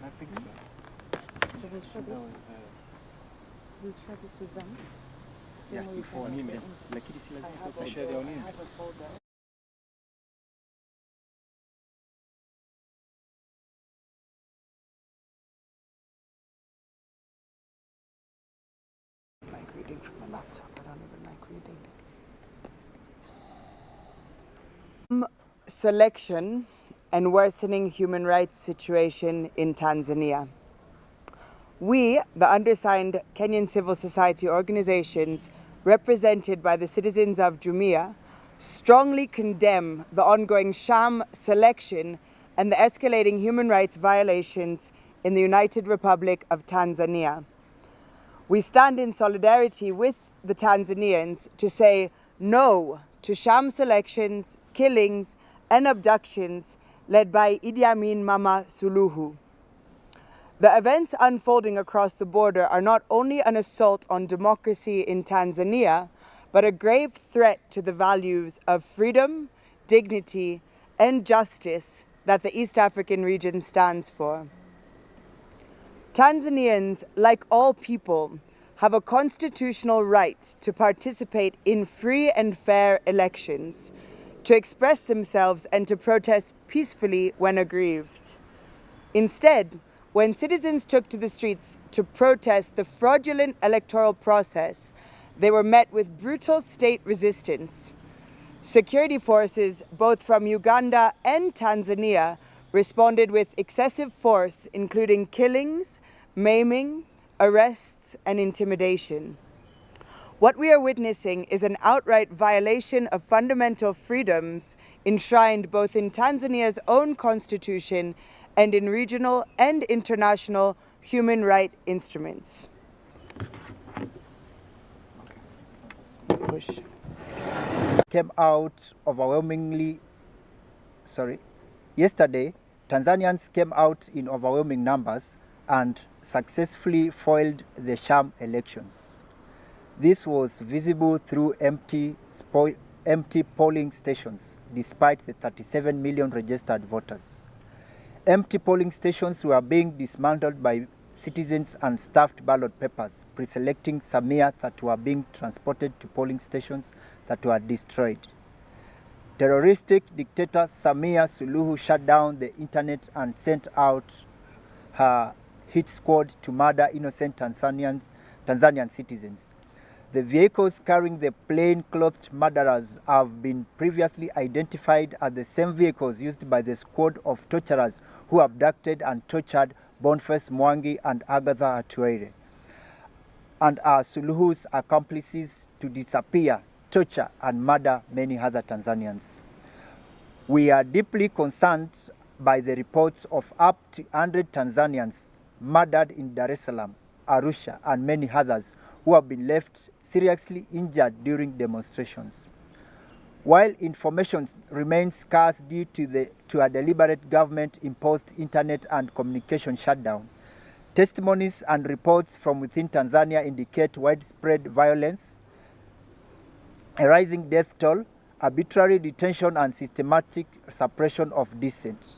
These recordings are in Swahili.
I think so. So we'll share this. We'll share this with them. Yeah, before on email. Lakini si lazima share their own email. Like reading from a laptop. I don't even like reading. Selection and worsening human rights situation in Tanzania. We, the undersigned Kenyan civil society organizations represented by the citizens of Jumuiya, strongly condemn the ongoing sham selection and the escalating human rights violations in the United Republic of Tanzania. We stand in solidarity with the Tanzanians to say no to sham selections, killings, and abductions led by Idi Amin Mama Suluhu. The events unfolding across the border are not only an assault on democracy in Tanzania, but a grave threat to the values of freedom, dignity, and justice that the East African region stands for. Tanzanians, like all people, have a constitutional right to participate in free and fair elections, to express themselves and to protest peacefully when aggrieved. Instead, when citizens took to the streets to protest the fraudulent electoral process, they were met with brutal state resistance. Security forces, both from Uganda and Tanzania, responded with excessive force, including killings, maiming, arrests, and intimidation. What we are witnessing is an outright violation of fundamental freedoms enshrined both in Tanzania's own constitution and in regional and international human rights instruments. Push. Came out overwhelmingly, yesterday, Tanzanians came out in overwhelming numbers and successfully foiled the sham elections. This was visible through empty polling stations, despite the 37 million registered voters. Empty polling stations were being dismantled by citizens and stuffed ballot papers, pre-selecting Samia that were being transported to polling stations that were destroyed. Terroristic dictator Samia Suluhu shut down the internet and sent out her hit squad to murder innocent Tanzanian citizens. The vehicles carrying the plain-clothed murderers have been previously identified as the same vehicles used by the squad of torturers who abducted and tortured Boniface Mwangi and Agatha Atuere, and are Suluhu's accomplices to disappear, torture, and murder many other Tanzanians. We are deeply concerned by the reports of up to 100 Tanzanians murdered in Dar es Salaam, Arusha, and many others who have been left seriously injured during demonstrations. While information remains scarce due to a deliberate government-imposed internet and communication shutdown, testimonies and reports from within Tanzania indicate widespread violence, a rising death toll, arbitrary detention, and systematic suppression of dissent.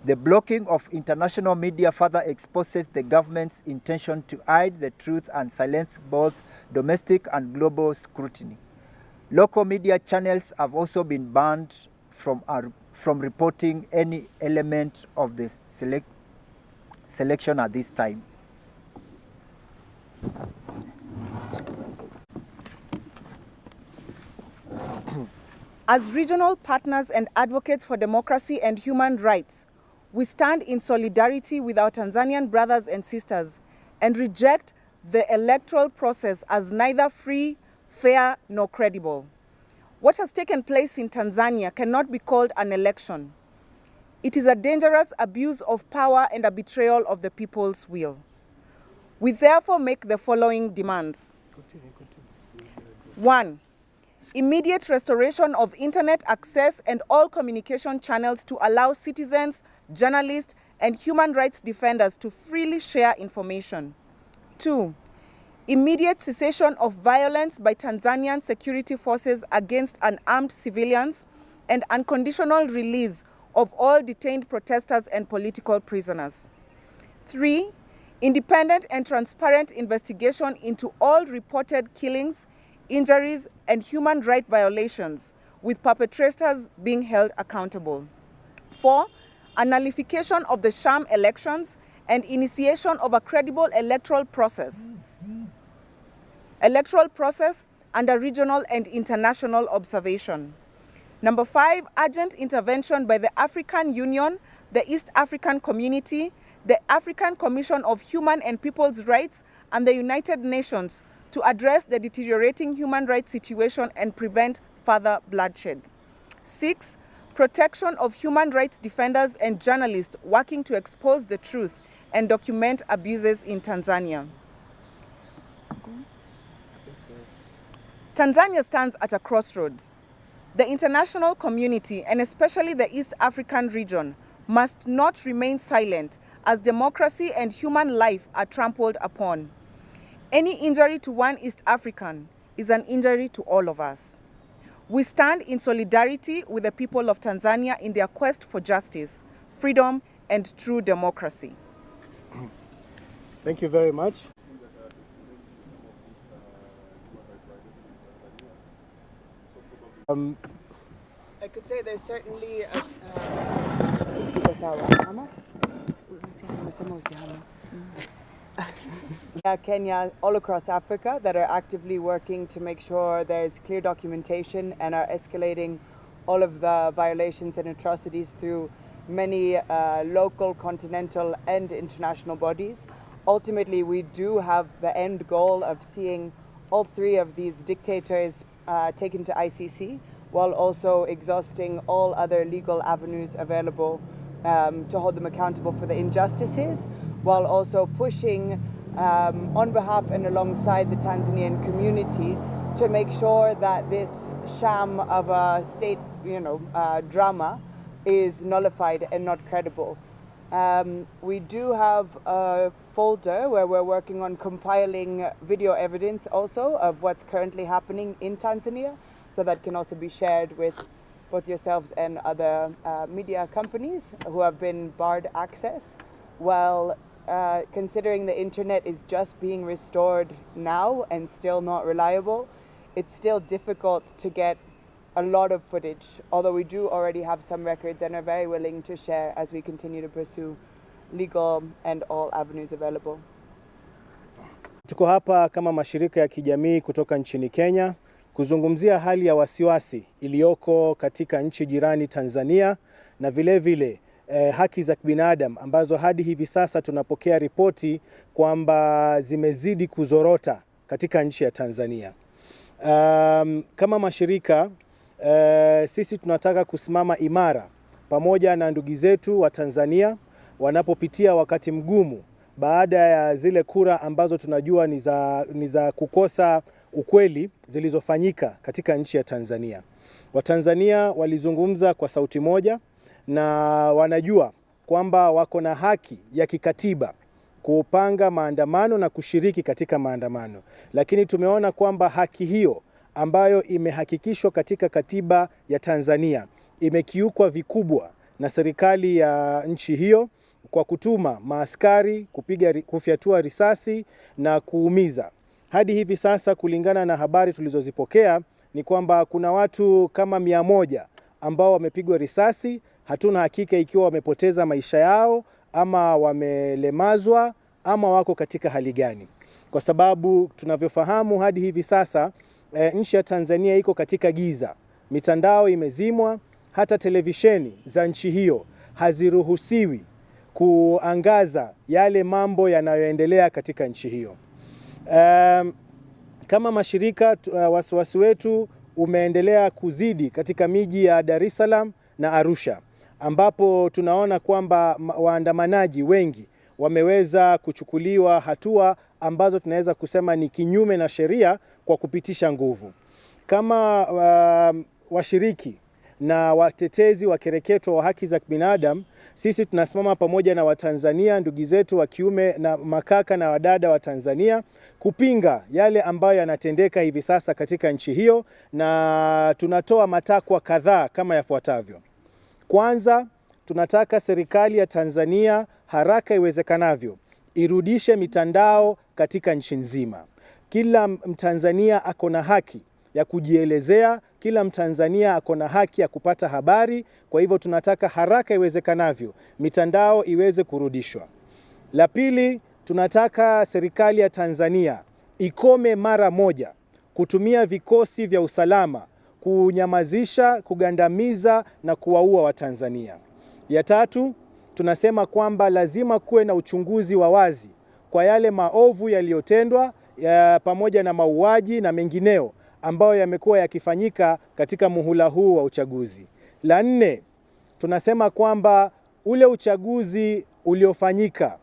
The blocking of international media further exposes the government's intention to hide the truth and silence both domestic and global scrutiny. Local media channels have also been banned from reporting any element of the selection at this time. As regional partners and advocates for democracy and human rights, we stand in solidarity with our Tanzanian brothers and sisters and reject the electoral process as neither free, fair, nor credible. What has taken place in Tanzania cannot be called an election. It is a dangerous abuse of power and a betrayal of the people's will. We therefore make the following demands. 1. Immediate restoration of internet access and all communication channels to allow citizens, journalists, and human rights defenders to freely share information. 2. Immediate cessation of violence by Tanzanian security forces against unarmed civilians and unconditional release of all detained protesters and political prisoners. 3. Independent and transparent investigation into all reported killings, injuries, and human rights violations, with perpetrators being held accountable. 4. A nullification of the sham elections and initiation of a credible electoral process under regional and international observation. Number 5, urgent intervention by the African Union, the East African Community, the African Commission of Human and People's Rights, and the United Nations to address the deteriorating human rights situation and prevent further bloodshed. 6, protection of human rights defenders and journalists working to expose the truth and document abuses in Tanzania. Tanzania stands at a crossroads. The international community, and especially the East African region, must not remain silent as democracy and human life are trampled upon. Any injury to one East African is an injury to all of us. We stand in solidarity with the people of Tanzania in their quest for justice, freedom, and true democracy. Thank you very much. I could say there's certainly Kenya, all across Africa, that are actively working to make sure there's clear documentation and are escalating all of the violations and atrocities through many local, continental, and international bodies. Ultimately, we do have the end goal of seeing all 3 of these dictators taken to ICC, while also exhausting all other legal avenues available to hold them accountable for the injustices, while also pushing on behalf and alongside the Tanzanian community to make sure that this sham of a state, drama is nullified and not credible. We do have a folder where we're working on compiling video evidence also of what's currently happening in Tanzania, so that can also be shared with both yourselves and other media companies who have been barred access. While considering the internet is just being restored now and still not reliable, it's still difficult to get a lot of footage, although we do already have some records and are very willing to share as we continue to pursue legal and all avenues available. Tuko hapa kama mashirika ya kijamii kutoka nchini Kenya kuzungumzia hali ya wasiwasi iliyoko katika nchi jirani Tanzania, na vile vile haki za binadamu ambazo hadi hivi sasa tunapokea ripoti kwamba zimezidi kuzorota katika nchi ya Tanzania. Kama mashirika sisi tunataka kusimama imara pamoja na ndugu zetu wa Tanzania wanapopitia wakati mgumu baada ya zile kura ambazo tunajua ni za kukosa ukweli zilizofanyika katika nchi ya Tanzania. Watanzania walizungumza kwa sauti moja na wanajua kwamba wako na haki ya kikatiba kupanga maandamano na kushiriki katika maandamano. Lakini tumeona kwamba haki hiyo ambayo imehakikishwa katika katiba ya Tanzania imekiukwa vikubwa na serikali ya nchi hiyo kwa kutuma maaskari kufyatua risasi na kuumiza. Hadi hivi sasa kulingana na habari tulizozipokea ni kwamba kuna watu kama 100 ambao wamepigwa risasi. Hatuna hakika ikiwa wamepoteza maisha yao ama wamelemazwa ama wako katika hali gani, kwa sababu tunavyofahamu hadi hivi sasa nchi ya Tanzania iko katika giza. Mitandao imezimwa, hata televisheni za nchi hiyo haziruhusiwi kuangaza yale mambo yanayoendelea katika nchi hiyo. Kama mashirika wasiwasi wetu umeendelea kuzidi katika miji ya Dar es Salaam na Arusha, ambapo tunaona kwamba waandamanaji wengi wameweza kuchukuliwa hatua ambazo tunaweza kusema ni kinyume na sheria kwa kupitisha nguvu. Kama washiriki na watetezi wa kereketo wa haki za binadamu, sisi tunasimama pamoja na Watanzania, ndugu zetu wa kiume na makaka na wadada wa Tanzania, kupinga yale ambayo yanatendeka hivi sasa katika nchi hiyo, na tunatoa matakwa kadhaa kama yafuatavyo. Kwanza, tunataka serikali ya Tanzania haraka iwezekanavyo irudishe mitandao katika nchi nzima. Kila Mtanzania ako na haki ya kujielezea, kila Mtanzania ako na haki ya kupata habari. Kwa hivyo tunataka haraka iwezekanavyo mitandao iweze kurudishwa. La pili, tunataka serikali ya Tanzania ikome mara moja kutumia vikosi vya usalama kunyamazisha, kugandamiza na kuwaua Watanzania. Ya tatu, tunasema kwamba lazima kuwe na uchunguzi wa wazi kwa yale maovu yaliyotendwa pamoja na mauaji na mengineo ambayo yamekuwa yakifanyika katika muhula huu wa uchaguzi. La nne, tunasema kwamba ule uchaguzi uliofanyika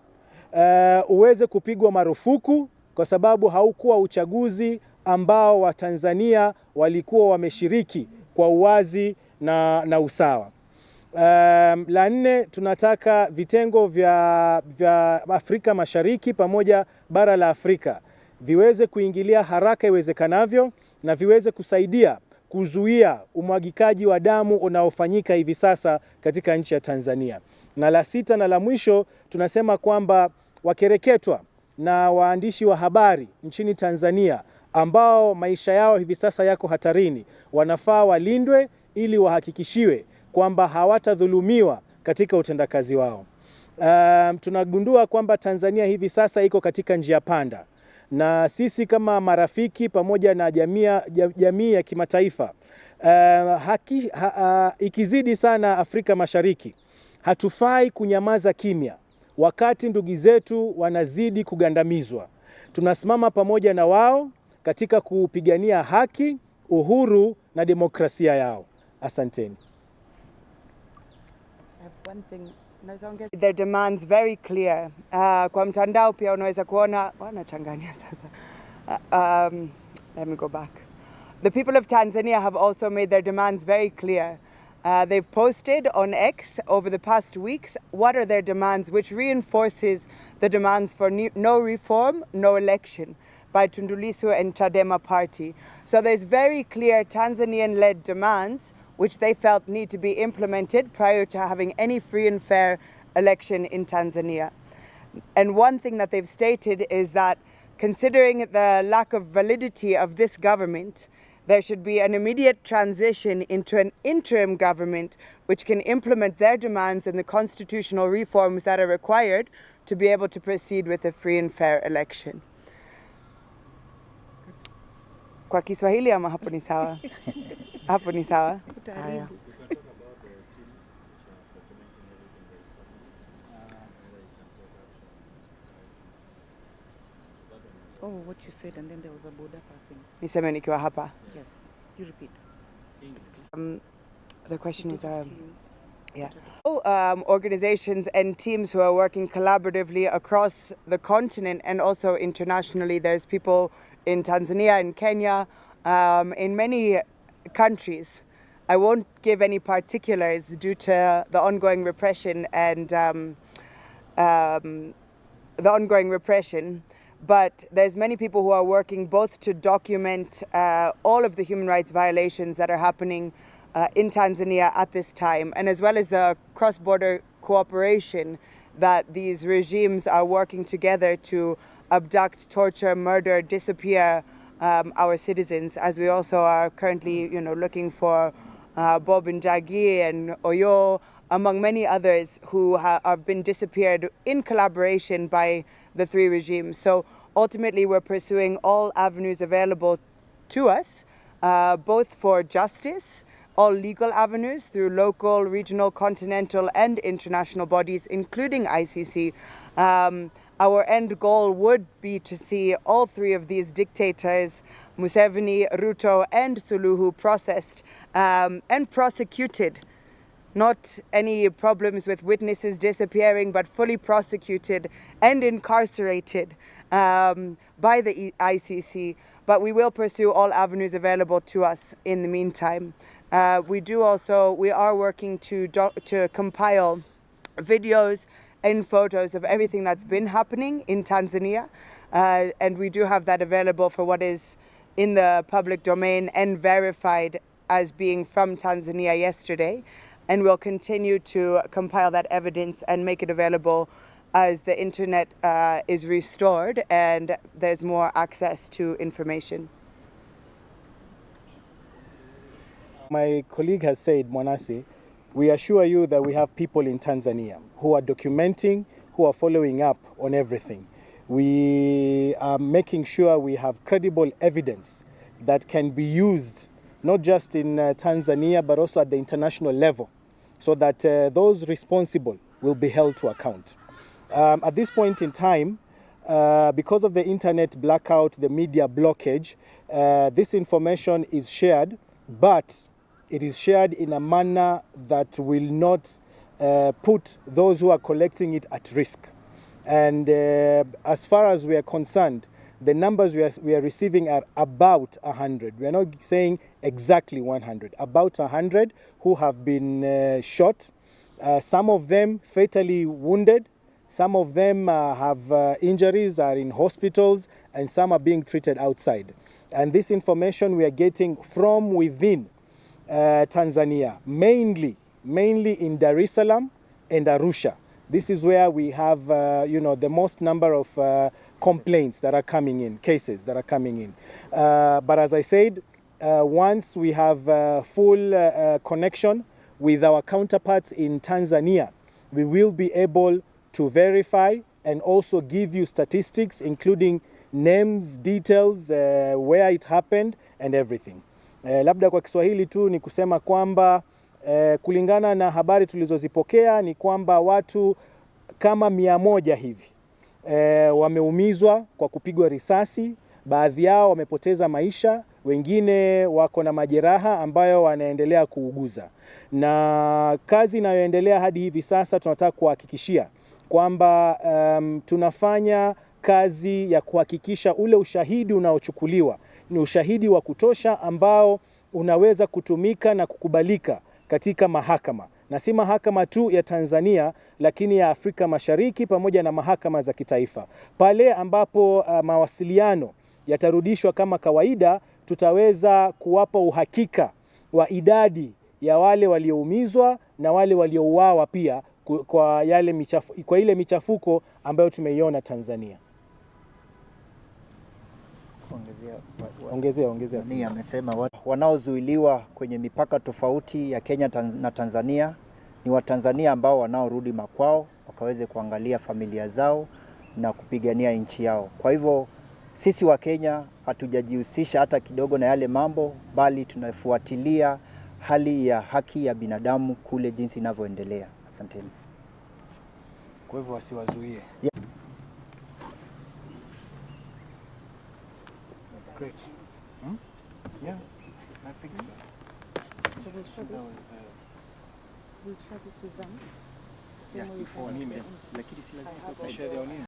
uweze kupigwa marufuku kwa sababu haukuwa uchaguzi ambao Watanzania walikuwa wameshiriki kwa uwazi na usawa. La nne, tunataka vitengo vya Afrika Mashariki pamoja bara la Afrika viweze kuingilia haraka iwezekanavyo na viweze kusaidia kuzuia umwagikaji wa damu unaofanyika hivi sasa katika nchi ya Tanzania. Na la sita na la mwisho, tunasema kwamba wakereketwa na waandishi wa habari nchini Tanzania ambao maisha yao hivi sasa yako hatarini wanafaa walindwe ili wahakikishiwe kwamba hawatadhulumiwa katika utendakazi wao. Tunagundua kwamba Tanzania hivi sasa iko katika njia panda, na sisi kama marafiki pamoja na jamii ya kimataifa ikizidi sana Afrika Mashariki, hatufai kunyamaza kimya wakati ndugu zetu wanazidi kugandamizwa. Tunasimama pamoja na wao katika kupigania haki, uhuru na demokrasia yao. Asanteni. Their demands very clear. Kwa mtandao pia unaweza kuona wanachanganya sasa. Let me go back. The people of Tanzania have also made their demands very clear. They've posted on X over the past weeks what are their demands, which reinforces the demands for no reform, no election by Tundu Lissu and Chadema party. So there's very clear Tanzanian-led demands which they felt need to be implemented prior to having any free and fair election in Tanzania. And one thing that they've stated is that considering the lack of validity of this government, there should be an immediate transition into an interim government which can implement their demands and the constitutional reforms that are required to be able to proceed with a free and fair election. Kwa Kiswahili ama hapo ni sawa? Hapo ni sawa? Haya. Oh, what you said, and then there was a border passing. Niseme nikiwa hapa. Yes, you repeat. The question was, organizations and teams who are working collaboratively across the continent and also internationally. There's people in Tanzania, in Kenya, in many countries. I won't give any particulars due to the ongoing repression and but there's many people who are working both to document all of the human rights violations that are happening in Tanzania at this time, and as well as the cross-border cooperation that these regimes are working together to abduct, torture, murder, disappear our citizens, as we also are currently, looking for Bob Njagi and Oyo, among many others who have been disappeared in collaboration by the three regimes. So ultimately we're pursuing all avenues available to us, both for justice, all legal avenues through local, regional, continental and international bodies, including ICC. Our end goal would be to see all three of these dictators, Museveni, Ruto and Suluhu, processed and prosecuted. Not any problems with witnesses disappearing, but fully prosecuted and incarcerated by the ICC. But we will pursue all avenues available to us in the meantime. We are working to compile videos and photos of everything that's been happening in Tanzania. And we do have that available for what is in the public domain and verified as being from Tanzania yesterday. and we'll continue to compile that evidence and make it available as the internet is restored and there's more access to information. My colleague has said, Mwanasi, we assure you that we have people in Tanzania who are documenting, who are following up on everything. We are making sure we have credible evidence that can be used not just in Tanzania but also at the international level, so that those responsible will be held to account. At this point in time, because of the internet blackout, the media blockage, this information is shared, but it is shared in a manner that will not put those who are collecting it at risk. And as far as we are concerned, the numbers we are receiving are about 100. We are not saying exactly 100. About 100 who have been shot. Some of them fatally wounded. Some of them have injuries, are in hospitals, and some are being treated outside. And this information we are getting from within Tanzania, mainly in Dar es Salaam and Arusha. This is where we have, the most number of complaints that are coming in, cases that are coming in. But as I said, once we have full connection with our counterparts in Tanzania, we will be able to verify and also give you statistics, including names, details, where it happened and everything. Labda kwa Kiswahili tu ni kusema kwamba kulingana na habari tulizozipokea ni kwamba watu kama 100 hivi wameumizwa kwa kupigwa risasi, baadhi yao wamepoteza maisha, wengine wako na majeraha ambayo wanaendelea kuuguza. Na kazi inayoendelea hadi hivi sasa tunataka kuhakikishia kwamba tunafanya kazi ya kuhakikisha ule ushahidi unaochukuliwa ni ushahidi wa kutosha ambao unaweza kutumika na kukubalika katika mahakama, na si mahakama tu ya Tanzania lakini ya Afrika Mashariki pamoja na mahakama za kitaifa. Pale ambapo mawasiliano yatarudishwa kama kawaida, tutaweza kuwapa uhakika wa idadi ya wale walioumizwa na wale waliouawa pia kwa ile michafuko ambayo tumeiona Tanzania. Ongezea. Amesema wanaozuiliwa kwenye mipaka tofauti ya Kenya na Tanzania ni Watanzania ambao wanaorudi makwao wakaweze kuangalia familia zao na kupigania nchi yao. Kwa hivyo sisi wa Kenya hatujajihusisha hata kidogo na yale mambo, bali tunafuatilia hali ya haki ya binadamu kule jinsi inavyoendelea. Asanteni. Kwa hivyo wasiwazuie. Great. Yeah, I think so. So we'll show this with them. Yeah, before lakini si lazima